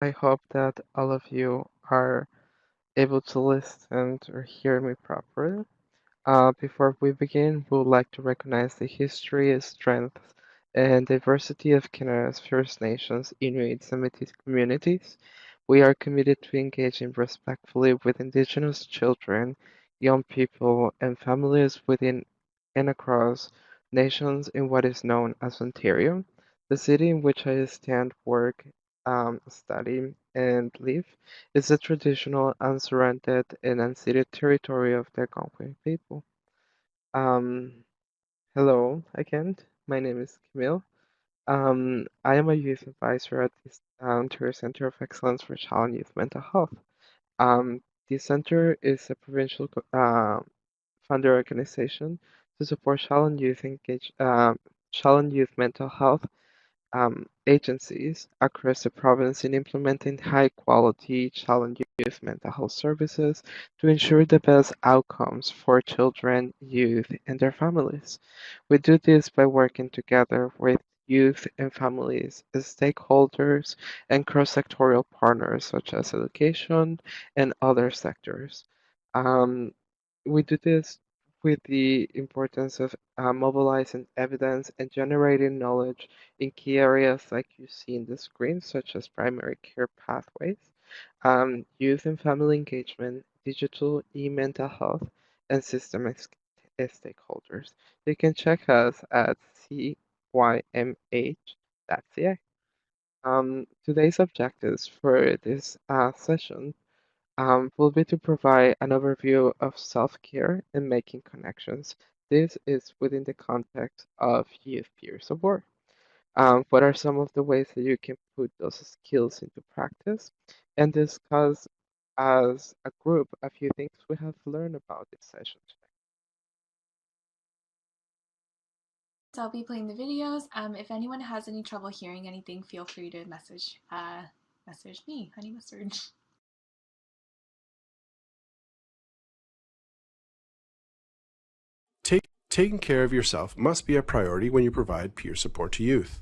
I hope that all of you are able to listen or hear me properly. Before we begin, we would like to recognize the history, strength, and diversity of Canada's First Nations, Inuit, and Métis communities. We are committed to engaging respectfully with Indigenous children, young people, and families within and across nations in what is known as Ontario, the city in which I stand, work, study, and live. Is the traditional, unsurrendered, and unceded territory of the Algonquin people. Um, Hello again. My name is Camille. I am a youth advisor at the Ontario Center of Excellence for Child and Youth Mental Health. Um, the center is a provincial funded organization to support child and youth mental health agencies across the province in implementing high-quality child and youth mental health services to ensure the best outcomes for children, youth, and their families. We do this by working together with youth and families as stakeholders and cross-sectorial partners such as education and other sectors. Um, we do this with the importance of mobilizing evidence and generating knowledge in key areas like you see in the screen, such as primary care pathways, youth and family engagement, digital e-mental health, and systemic stakeholders. You can check us at cymh.ca. Today's objectives for this session will be to provide an overview of self-care and making connections. This is within the context of youth peer support. What are some of the ways that you can put those skills into practice and discuss as a group a few things we have learned about this session today. So I'll be playing the videos. If anyone has any trouble hearing anything, feel free to message me, honey mustard. Taking care of yourself must be a priority when you provide peer support to youth.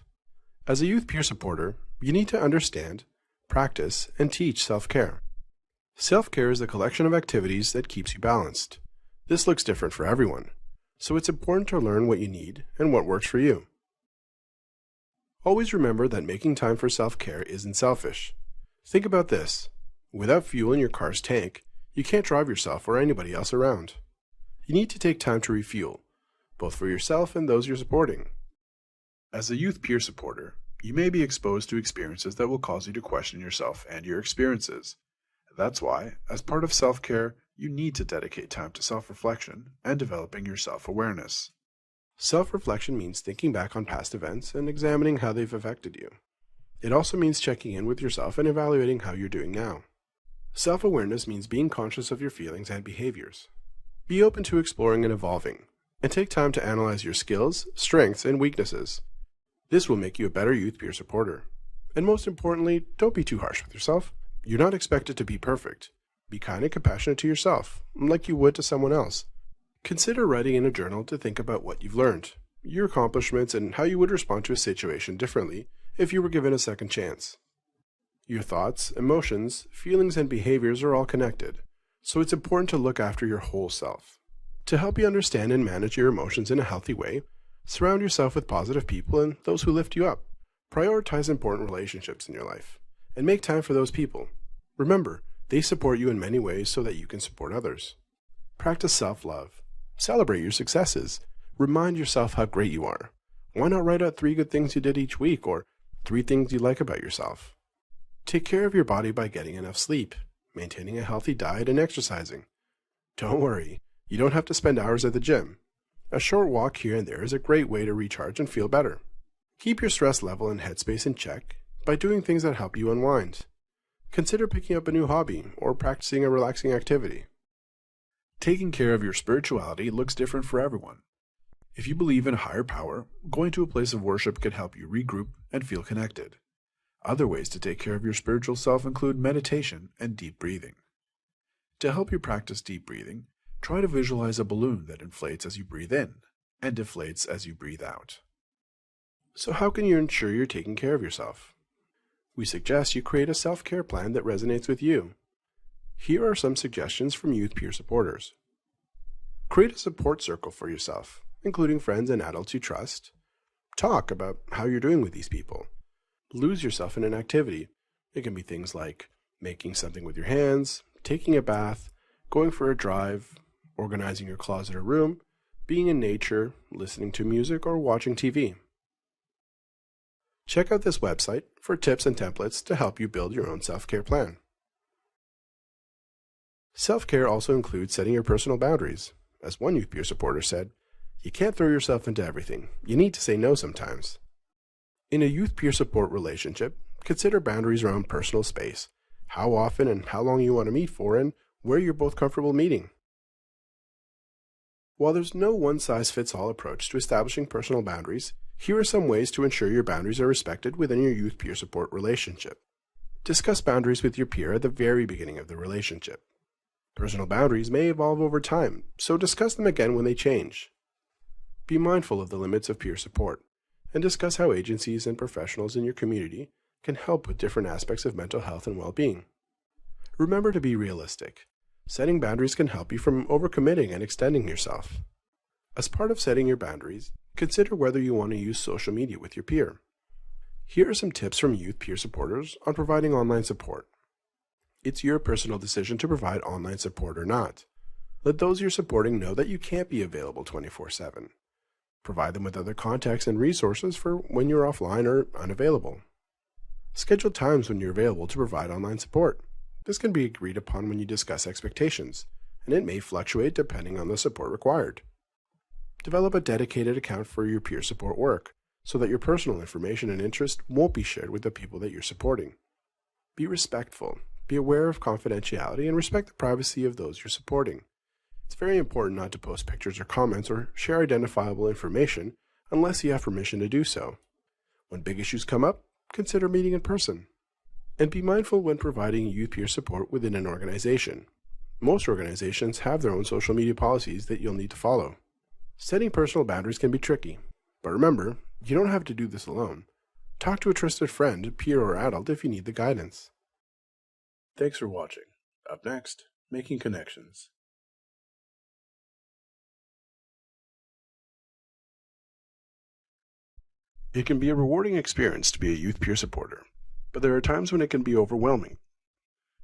As a youth peer supporter, you need to understand, practice, and teach self-care. Self-care is a collection of activities that keeps you balanced. This looks different for everyone, so it's important to learn what you need and what works for you. Always remember that making time for self-care isn't selfish. Think about this. Without fuel in your car's tank, you can't drive yourself or anybody else around. You need to take time to refuel, both for yourself and those you're supporting. As a youth peer supporter, you may be exposed to experiences that will cause you to question yourself and your experiences. That's why, as part of self-care, you need to dedicate time to self-reflection and developing your self-awareness. Self-reflection means thinking back on past events and examining how they've affected you. It also means checking in with yourself and evaluating how you're doing now. Self-awareness means being conscious of your feelings and behaviors. Be open to exploring and evolving, and take time to analyze your skills, strengths, and weaknesses. This will make you a better youth peer supporter. And most importantly, don't be too harsh with yourself. You're not expected to be perfect. Be kind and compassionate to yourself, like you would to someone else. Consider writing in a journal to think about what you've learned, your accomplishments, and how you would respond to a situation differently if you were given a second chance. Your thoughts, emotions, feelings, and behaviors are all connected, so it's important to look after your whole self. To help you understand and manage your emotions in a healthy way, surround yourself with positive people and those who lift you up. Prioritize important relationships in your life, and make time for those people. Remember, they support you in many ways so that you can support others. Practice self-love. Celebrate your successes. Remind yourself how great you are. Why not write out 3 good things you did each week, or 3 things you like about yourself? Take care of your body by getting enough sleep, maintaining a healthy diet, and exercising. Don't worry, you don't have to spend hours at the gym. A short walk here and there is a great way to recharge and feel better. Keep your stress level and headspace in check by doing things that help you unwind. Consider picking up a new hobby or practicing a relaxing activity. Taking care of your spirituality looks different for everyone. If you believe in a higher power, going to a place of worship can help you regroup and feel connected. Other ways to take care of your spiritual self include meditation and deep breathing. To help you practice deep breathing, try to visualize a balloon that inflates as you breathe in and deflates as you breathe out. So how can you ensure you're taking care of yourself? We suggest you create a self-care plan that resonates with you. Here are some suggestions from youth peer supporters. Create a support circle for yourself, including friends and adults you trust. Talk about how you're doing with these people. Lose yourself in an activity. It can be things like making something with your hands, taking a bath, going for a drive, organizing your closet or room, being in nature, listening to music, or watching TV. Check out this website for tips and templates to help you build your own self-care plan. Self-care also includes setting your personal boundaries. As one youth peer supporter said, "You can't throw yourself into everything. You need to say no sometimes." In a youth peer support relationship, consider boundaries around personal space, how often and how long you want to meet for, and where you're both comfortable meeting. While there's no one-size-fits-all approach to establishing personal boundaries, here are some ways to ensure your boundaries are respected within your youth peer support relationship. Discuss boundaries with your peer at the very beginning of the relationship. Personal boundaries may evolve over time, so discuss them again when they change. Be mindful of the limits of peer support, and discuss how agencies and professionals in your community can help with different aspects of mental health and well-being. Remember to be realistic. Setting boundaries can help you from overcommitting and extending yourself. As part of setting your boundaries, consider whether you want to use social media with your peer. Here are some tips from youth peer supporters on providing online support. It's your personal decision to provide online support or not. Let those you're supporting know that you can't be available 24/7. Provide them with other contacts and resources for when you're offline or unavailable. Schedule times when you're available to provide online support. This can be agreed upon when you discuss expectations, and it may fluctuate depending on the support required. Develop a dedicated account for your peer support work, so that your personal information and interest won't be shared with the people that you're supporting. Be respectful, be aware of confidentiality, and respect the privacy of those you're supporting. It's very important not to post pictures or comments or share identifiable information unless you have permission to do so. When big issues come up, consider meeting in person. And be mindful when providing youth peer support within an organization. Most organizations have their own social media policies that you'll need to follow. Setting personal boundaries can be tricky, but remember, you don't have to do this alone. Talk to a trusted friend, peer, or adult if you need the guidance. Thanks for watching. Up next, making connections. It can be a rewarding experience to be a youth peer supporter, but there are times when it can be overwhelming.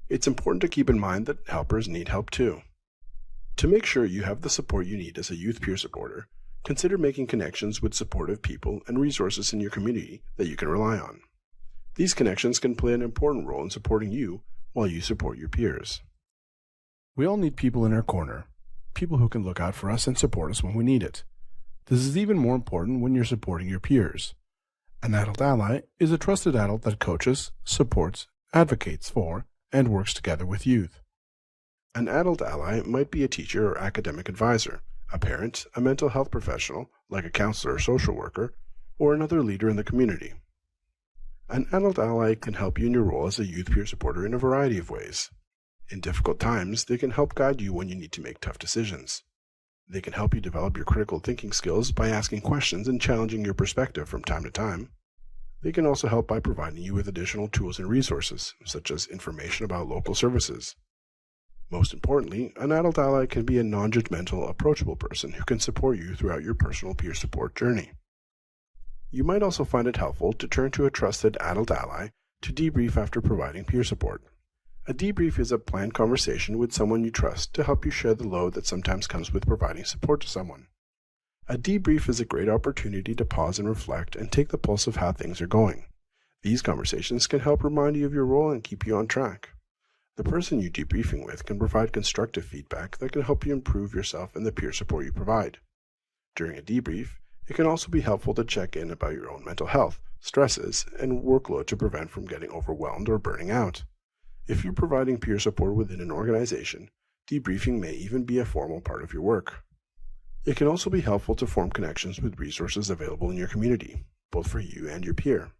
It's important to keep in mind that helpers need help too. To make sure you have the support you need as a youth peer supporter, consider making connections with supportive people and resources in your community that you can rely on. These connections can play an important role in supporting you while you support your peers. We all need people in our corner, people who can look out for us and support us when we need it. This is even more important when you're supporting your peers. An adult ally is a trusted adult that coaches, supports, advocates for, and works together with youth. An adult ally might be a teacher or academic advisor, a parent, a mental health professional, like a counselor or social worker, or another leader in the community. An adult ally can help you in your role as a youth peer supporter in a variety of ways. In difficult times, they can help guide you when you need to make tough decisions. They can help you develop your critical thinking skills by asking questions and challenging your perspective from time to time. They can also help by providing you with additional tools and resources, such as information about local services. Most importantly, an adult ally can be a non-judgmental, approachable person who can support you throughout your personal peer support journey. You might also find it helpful to turn to a trusted adult ally to debrief after providing peer support. A debrief is a planned conversation with someone you trust to help you share the load that sometimes comes with providing support to someone. A debrief is a great opportunity to pause and reflect and take the pulse of how things are going. These conversations can help remind you of your role and keep you on track. The person you're debriefing with can provide constructive feedback that can help you improve yourself and the peer support you provide. During a debrief, it can also be helpful to check in about your own mental health, stresses, and workload to prevent from getting overwhelmed or burning out. If you're providing peer support within an organization, debriefing may even be a formal part of your work. It can also be helpful to form connections with resources available in your community, both for you and your peer.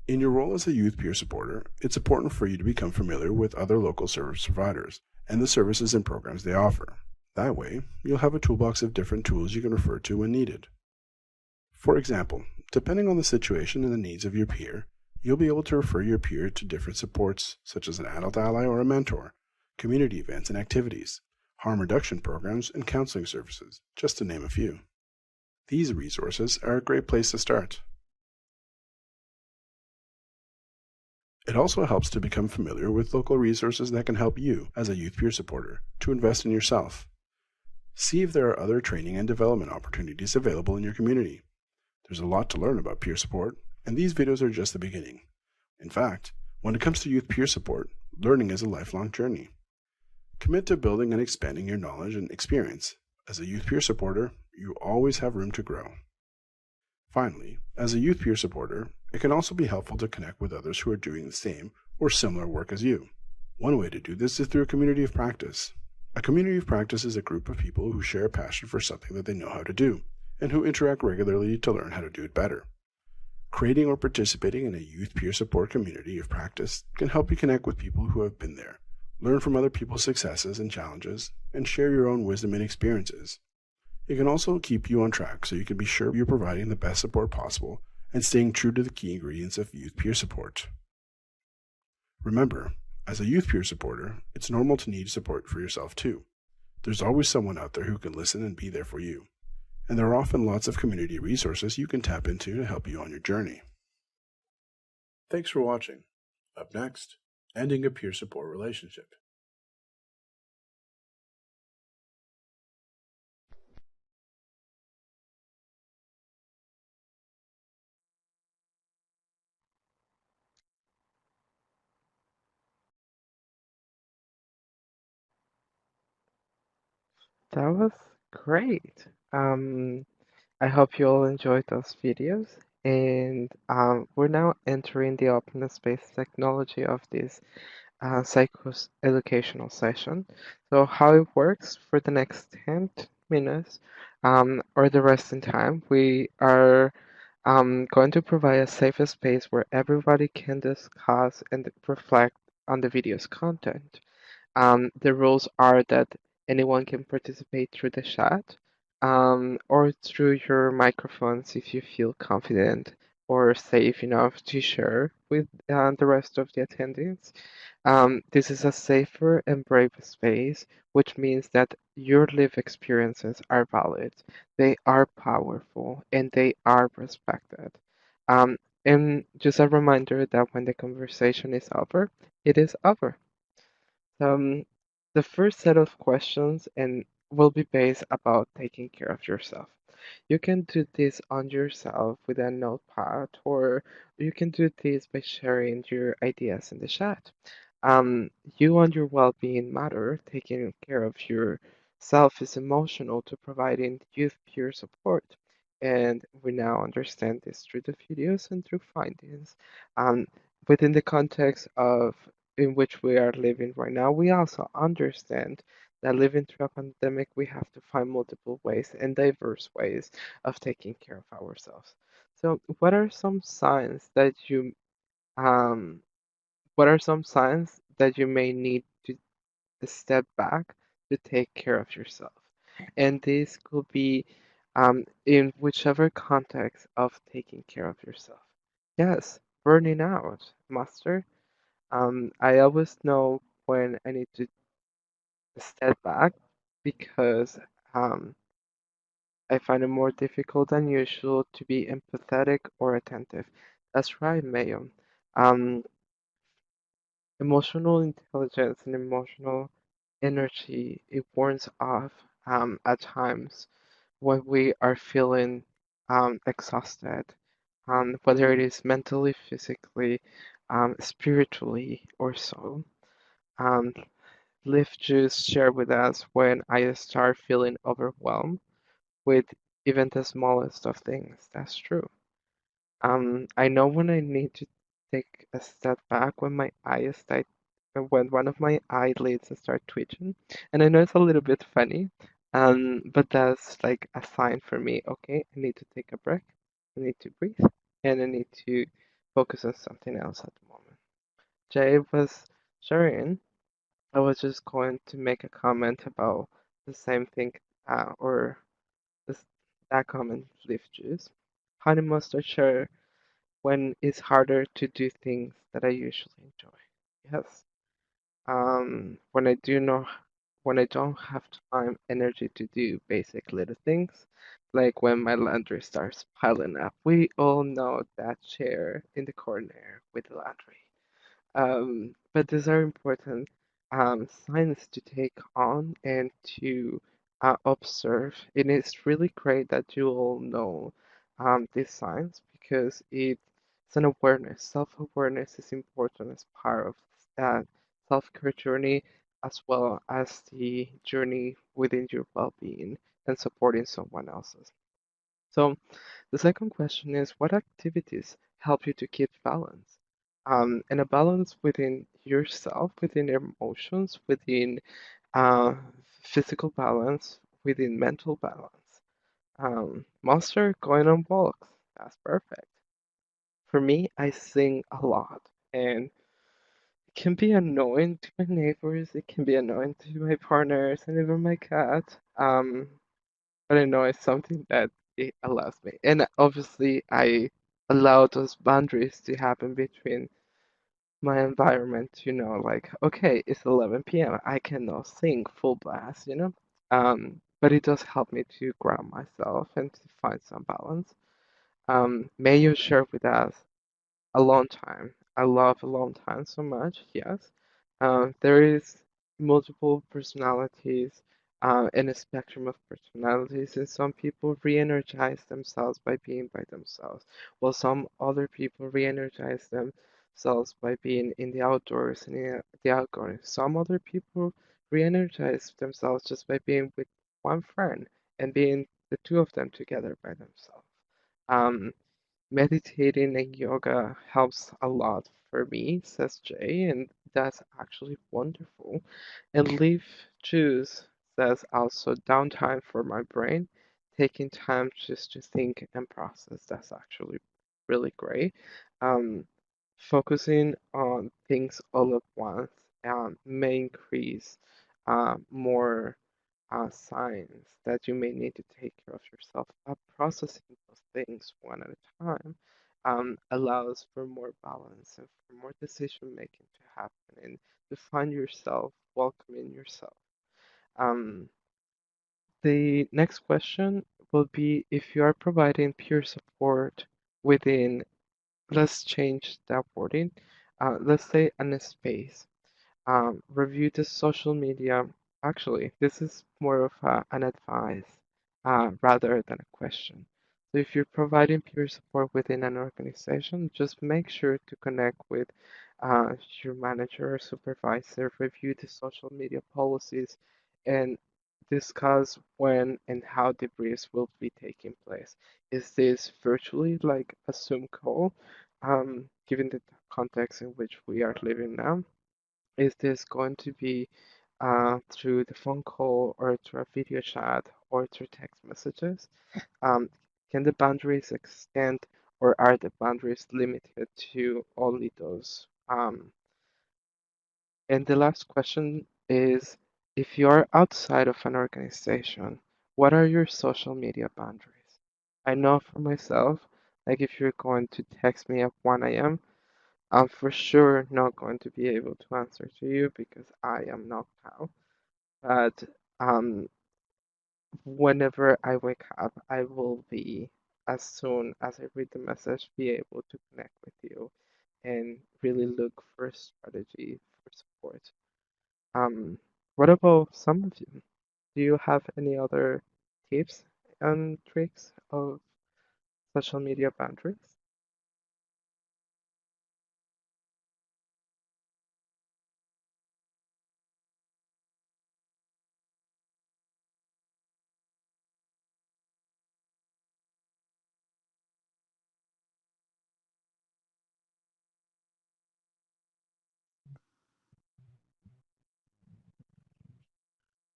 In your role as a youth peer supporter, it's important for you to become familiar with other local service providers and the services and programs they offer. That way, you'll have a toolbox of different tools you can refer to when needed. For example, depending on the situation and the needs of your peer, You'll be able to refer your peer to different supports, such as an adult ally or a mentor, community events and activities, harm reduction programs, and counseling services, just to name a few. These resources are a great place to start. It also helps to become familiar with local resources that can help you, as a youth peer supporter, to invest in yourself. See if there are other training and development opportunities available in your community. There's a lot to learn about peer support, and these videos are just the beginning. In fact, when it comes to youth peer support, learning is a lifelong journey. Commit to building and expanding your knowledge and experience. As a youth peer supporter, you always have room to grow. Finally, as a youth peer supporter, it can also be helpful to connect with others who are doing the same or similar work as you. One way to do this is through a community of practice. A community of practice is a group of people who share a passion for something that they know how to do, and who interact regularly to learn how to do it better. Creating or participating in a youth peer support community of practice can help you connect with people who have been there, learn from other people's successes and challenges, and share your own wisdom and experiences. It can also keep you on track so you can be sure you're providing the best support possible and staying true to the key ingredients of youth peer support. Remember, as a youth peer supporter, it's normal to need support for yourself too. There's always someone out there who can listen and be there for you. And there are often lots of community resources you can tap into to help you on your journey. Thanks for watching. Up next, ending a peer support relationship. That was great. I hope you all enjoyed those videos. And we're now entering the open space technology of this psychos educational session. So how it works for the next 10 minutes or the rest in time, we are going to provide a safe space where everybody can discuss and reflect on the video's content. The rules are that anyone can participate through the chat or through your microphones if you feel confident or safe enough to share with the rest of the attendees. This is a safer and brave space, which means that your lived experiences are valid, they are powerful, and they are respected. Um, and just a reminder that when the conversation is over, it is over. Um, the first set of questions and will be based about taking care of yourself. You can do this on yourself with a notepad, or you can do this by sharing your ideas in the chat. You and your well-being matter. Taking care of yourself is emotional to providing youth peer support. And we now understand this through the videos and through findings. Um, Within the context of in which we are living right now, we also understand that living through a pandemic, we have to find multiple ways and diverse ways of taking care of ourselves. So, um, what are some signs that you may need to step back to take care of yourself? And this could be in whichever context of taking care of yourself. Yes, burning out, master. I always know when I need to step back because um, I find it more difficult than usual to be empathetic or attentive. That's right, Mayo. Um, Emotional intelligence and emotional energy, it warns off at times when we are feeling exhausted, whether it is mentally, physically, spiritually, or so. Um, Lift just share with us when I start feeling overwhelmed with even the smallest of things. That's true. I know when I need to take a step back when my eyes start, when one of my eyelids start twitching, and I know it's a little bit funny, but that's like a sign for me. Okay, I need to take a break. I need to breathe, and I need to focus on something else at the moment. Jay was sharing. I was just going to make a comment about the same thing, or this, that comment, Leaf Juice. Honey Mustard, sure. when it's harder to do things that I usually enjoy. Yes. When I do not, when I don't have time, energy to do basic little things, like when my laundry starts piling up. We all know that chair in the corner with the laundry. But these are important signs to take on and to observe. And it's really great that you all know these signs because it's an awareness. Self-awareness is important as part of that self-care journey, as well as the journey within your well-being and supporting someone else's. So the second question is, what activities help you to keep balance? And a balance within yourself, within your emotions, within uh, physical balance, within mental balance. Monster going on walks. That's perfect. For me, I sing a lot, and it can be annoying to my neighbors. It can be annoying to my partners and even my cat. But I know it's something that it allows me. And obviously, I allow those boundaries to happen between my environment, like, okay, it's 11 p.m. I cannot sing full blast. But it does help me to ground myself and to find some balance. May you share with us alone time. I love alone time so much, yes. There is multiple personalities and a spectrum of personalities, and some people re-energize themselves by being by themselves, while some other people re-energize themselves by being in the outdoors and in the outgoing. Some other people re-energize themselves just by being with one friend and being the two of them together by themselves. Um, Meditating and yoga helps a lot for me, says Jay, and that's actually wonderful. And Leaf Juice says also downtime for my brain, taking time just to think and process. That's actually really great. Um, Focusing on things all at once may increase more signs that you may need to take care of yourself. Processing those things one at a time allows for more balance and for more decision making to happen and to find yourself, welcoming yourself. Um, the next question will be if you are providing peer support within, let's change that wording, let's say in a space. Review the social media. Actually, this is more of an advice rather than a question. So if you're providing peer support within an organization, just make sure to connect with your manager or supervisor, review the social media policies, and discuss when and how debriefs will be taking place. Is this virtually like a Zoom call, given the context in which we are living now? Is this going to be through the phone call or through a video chat or through text messages? Um, can the boundaries extend or are the boundaries limited to only those? And the last question is, if you're outside of an organization, what are your social media boundaries? I know for myself, like if you're going to text me at 1 a.m., I'm for sure not going to be able to answer to you because I am knocked out. But whenever I wake up, I will be, as soon as I read the message, be able to connect with you and really look for a strategy for support. Um, what about some of you? Do you have any other tips and tricks of social media boundaries?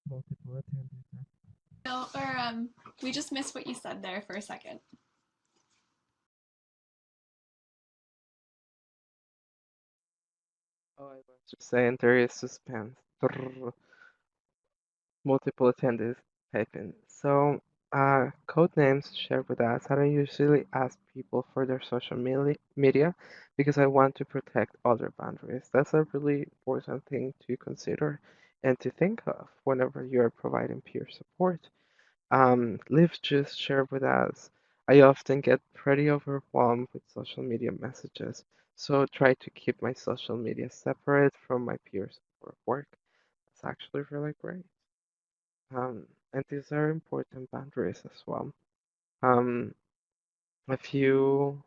Multiple attenders. No, or we just missed what you said there for a second. Oh, I was just saying there is suspense. Multiple attendees typing. So Code names shared with us. I don't usually ask people for their social media because I want to protect other boundaries. That's a really important thing to consider and to think of whenever you're providing peer support. Liv just shared with us. I often get pretty overwhelmed with social media messages, so try to keep my social media separate from my peer support work. That's actually really great. And these are important boundaries as well. Um, a few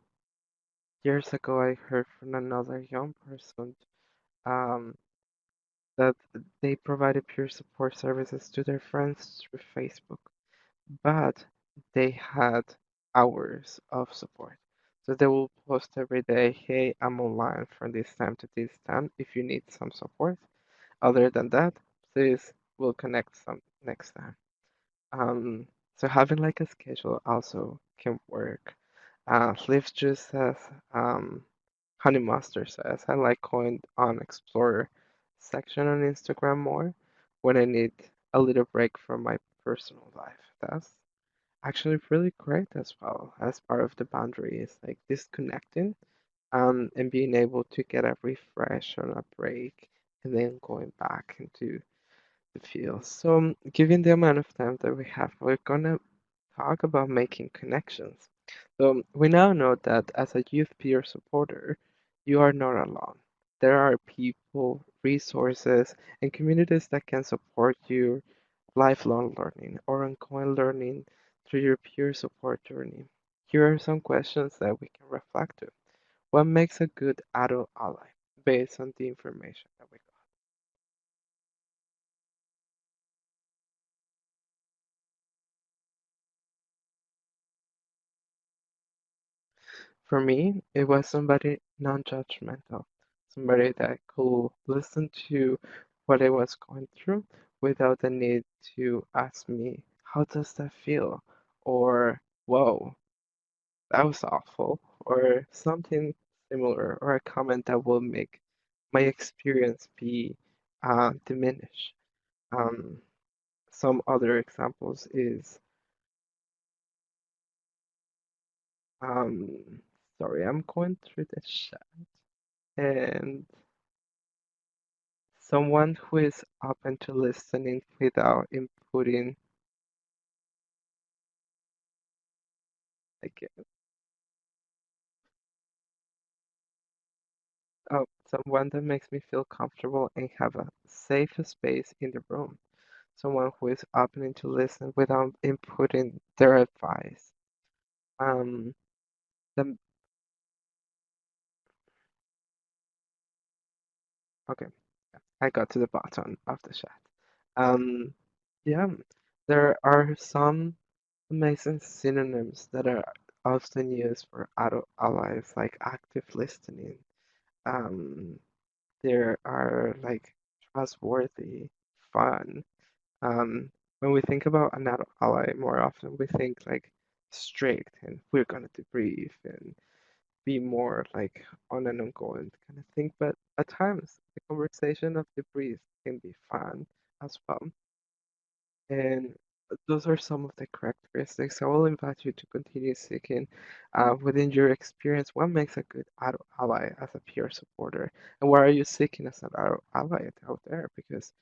years ago, I heard from another young person um, that they provided peer support services to their friends through Facebook, but they had hours of support. So they will post every day, hey, I'm online from this time to this time if you need some support. Other than that, please, we'll connect some next time. Um, so having like a schedule also can work. Liv just says, Honey Mustard says, I like going on Explorer section on Instagram more when I need a little break from my personal life. That's actually really great as well as part of the boundaries, like disconnecting, and being able to get a refresh on a break and then going back into the field. So, given the amount of time that we have, we're gonna talk about making connections. So we now know that as a youth peer supporter, you are not alone. There are people, resources, and communities that can support your lifelong learning or ongoing learning through your peer support journey. Here are some questions that we can reflect to. What makes a good adult ally based on the information that we got? For me, it was somebody non-judgmental, somebody that could listen to what I was going through without the need to ask me, how does that feel? Or, whoa, that was awful, or something similar, or a comment that will make my experience be diminished. Um, some other examples is, um, sorry, I'm going through the chat, and someone who is open to listening without inputting, like, oh, someone that makes me feel comfortable and have a safe space in the room. Someone who is open to listen without inputting their advice. Um, the, okay, I got to the bottom of the chat. Um, yeah, there are some amazing synonyms that are often used for adult allies, like active listening. Um, there are like trustworthy, fun. Um, when we think about an adult ally, more often we think like strict and we're gonna debrief and be more like on an ongoing kind of thing. But at times, the conversation of debrief can be fun as well. And those are some of the characteristics. I will invite you to continue seeking within your experience what makes a good adult ally as a peer supporter, and what are you seeking as an adult ally out there? Because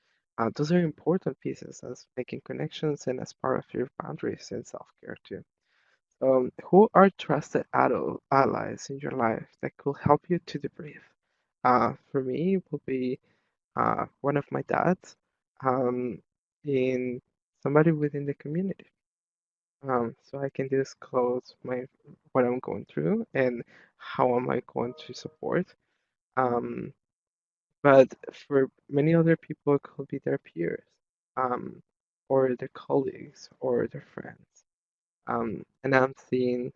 those are important pieces as making connections and as part of your boundaries and self-care too. Who are trusted adult allies in your life that could help you to debrief? For me, it will be one of my dads, um, in somebody within the community. So I can disclose my what I'm going through and how am I going to support. Um, but for many other people, it could be their peers, um, or their colleagues, or their friends. And I'm seeing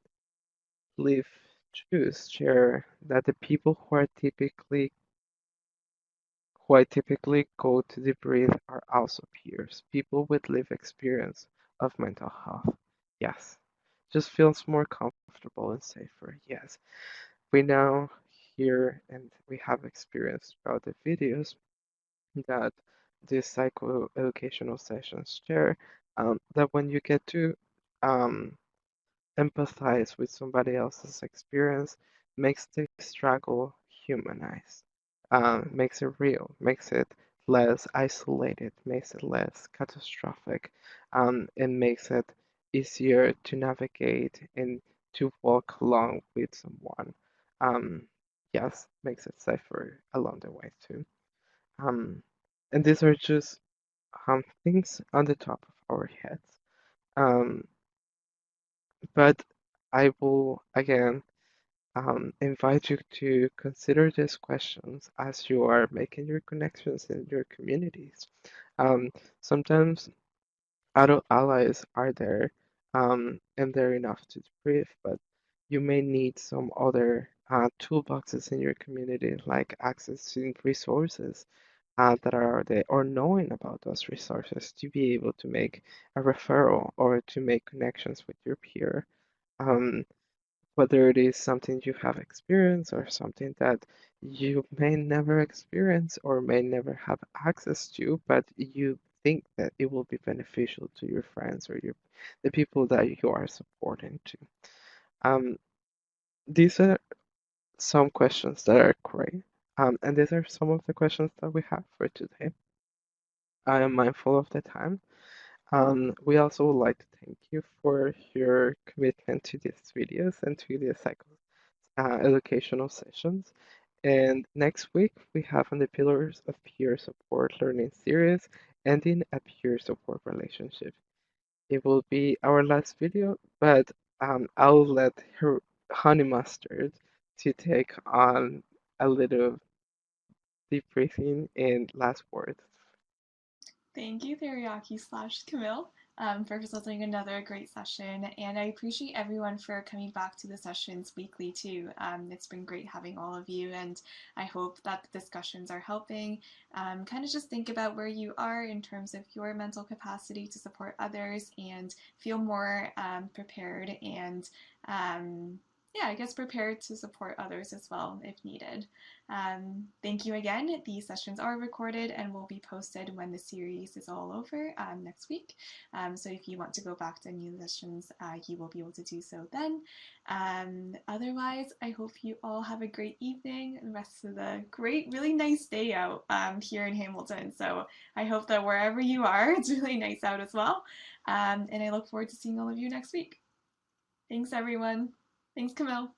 Leaf Juice share that the people who I typically go to debrief are also peers, people with lived experience of mental health. Yes, just feels more comfortable and safer. Yes, we now hear and we have experienced throughout the videos that these psychoeducational sessions share, that when you get to um, empathize with somebody else's experience makes the struggle humanized, makes it real, makes it less isolated, makes it less catastrophic, and makes it easier to navigate and to walk along with someone. Um, yes, makes it safer along the way too. Um, and these are just things on the top of our heads. Um, but I will again invite you to consider these questions as you are making your connections in your communities. Um, Sometimes adult allies are there, and they're enough to brief, but you may need some other toolboxes in your community, like accessing resources that are there, or knowing about those resources to be able to make a referral or to make connections with your peer. Um, Whether it is something you have experienced or something that you may never experience or may never have access to, but you think that it will be beneficial to your friends or the people that you are supporting to. Um, these are some questions that are great. And these are some of the questions that we have for today. I am mindful of the time. We also would like to thank you for your commitment to these videos and to these educational sessions. And next week, we have on the Pillars of Peer Support Learning series, ending a peer support relationship. It will be our last video, but I'll let her, Honey Mustard to take on a little debriefing and last words. Thank you, Teriyaki/Camille, for facilitating another great session. And I appreciate everyone for coming back to the sessions weekly, too. It's been great having all of you, and I hope that the discussions are helping. Kind of just think about where you are in terms of your mental capacity to support others and feel more prepared and yeah, I guess prepared to support others as well if needed. Thank you again. These sessions are recorded and will be posted when the series is all over next week. So if you want to go back to any of the sessions, you will be able to do so then. Otherwise, I hope you all have a great evening and rest of the great, really nice day out here in Hamilton. So I hope that wherever you are, it's really nice out as well. And I look forward to seeing all of you next week. Thanks, everyone. Thanks, Camille.